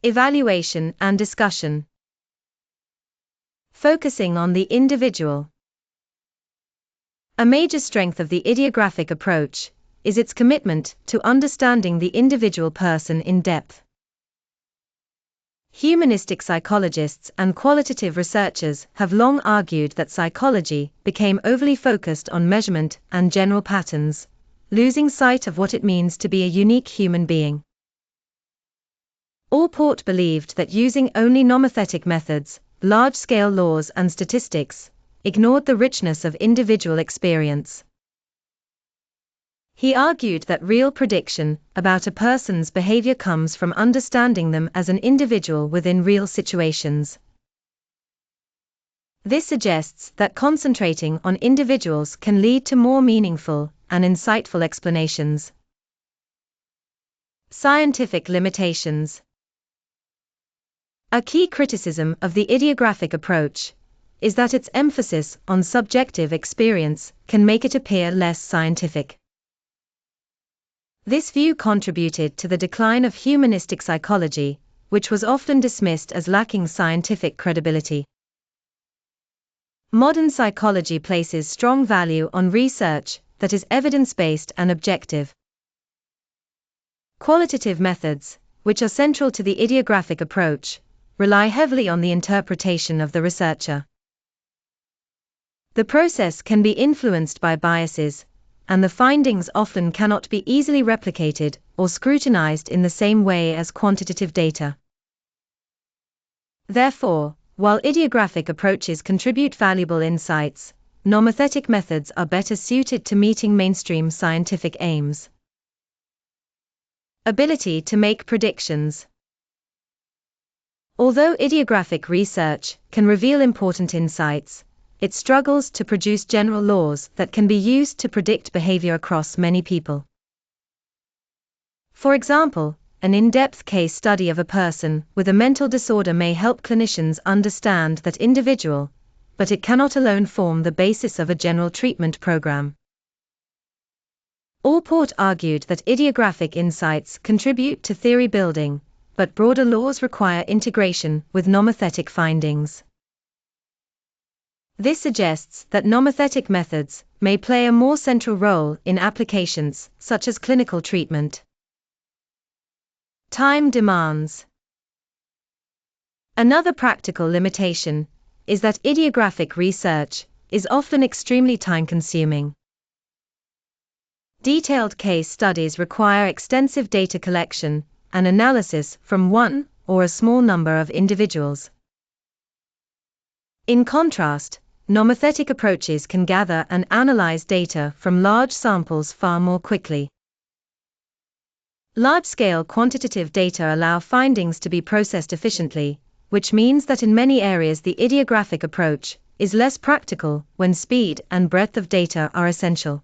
Evaluation and discussion. Focusing on the individual. A major strength of the ideographic approach is its commitment to understanding the individual person in depth. Humanistic psychologists and qualitative researchers have long argued that psychology became overly focused on measurement and general patterns, losing sight of what it means to be a unique human being. Allport believed that using only nomothetic methods, large-scale laws and statistics, ignored the richness of individual experience. He argued that real prediction about a person's behavior comes from understanding them as an individual within real situations. This suggests that concentrating on individuals can lead to more meaningful and insightful explanations. Scientific limitations. A key criticism of the ideographic approach is that its emphasis on subjective experience can make it appear less scientific. This view contributed to the decline of humanistic psychology, which was often dismissed as lacking scientific credibility. Modern psychology places strong value on research that is evidence-based and objective. Qualitative methods, which are central to the ideographic approach, rely heavily on the interpretation of the researcher. The process can be influenced by biases, and the findings often cannot be easily replicated or scrutinized in the same way as quantitative data. Therefore, while ideographic approaches contribute valuable insights, nomothetic methods are better suited to meeting mainstream scientific aims. Ability to make predictions. Although ideographic research can reveal important insights, it struggles to produce general laws that can be used to predict behavior across many people. For example, an in-depth case study of a person with a mental disorder may help clinicians understand that individual, but it cannot alone form the basis of a general treatment program. Allport argued that ideographic insights contribute to theory building, but broader laws require integration with nomothetic findings. This suggests that nomothetic methods may play a more central role in applications such as clinical treatment. Time demands. Another practical limitation is that ideographic research is often extremely time-consuming. Detailed case studies require extensive data collection and analysis from one or a small number of individuals. In contrast, nomothetic approaches can gather and analyze data from large samples far more quickly. Large-scale quantitative data allow findings to be processed efficiently, which means that in many areas the ideographic approach is less practical when speed and breadth of data are essential.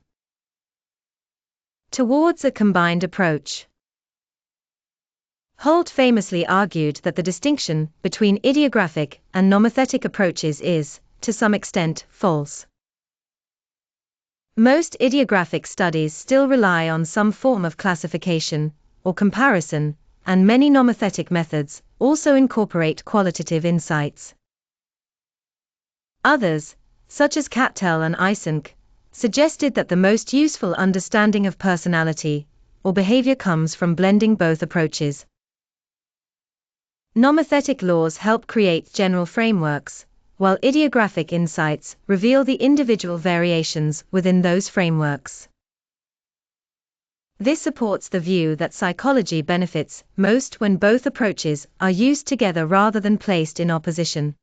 Towards a combined approach. Holt famously argued that the distinction between ideographic and nomothetic approaches is, to some extent, false. Most ideographic studies still rely on some form of classification or comparison, and many nomothetic methods also incorporate qualitative insights. Others, such as Cattell and Eysenck, suggested that the most useful understanding of personality or behavior comes from blending both approaches. Nomothetic laws help create general frameworks, while ideographic insights reveal the individual variations within those frameworks. This supports the view that psychology benefits most when both approaches are used together rather than placed in opposition.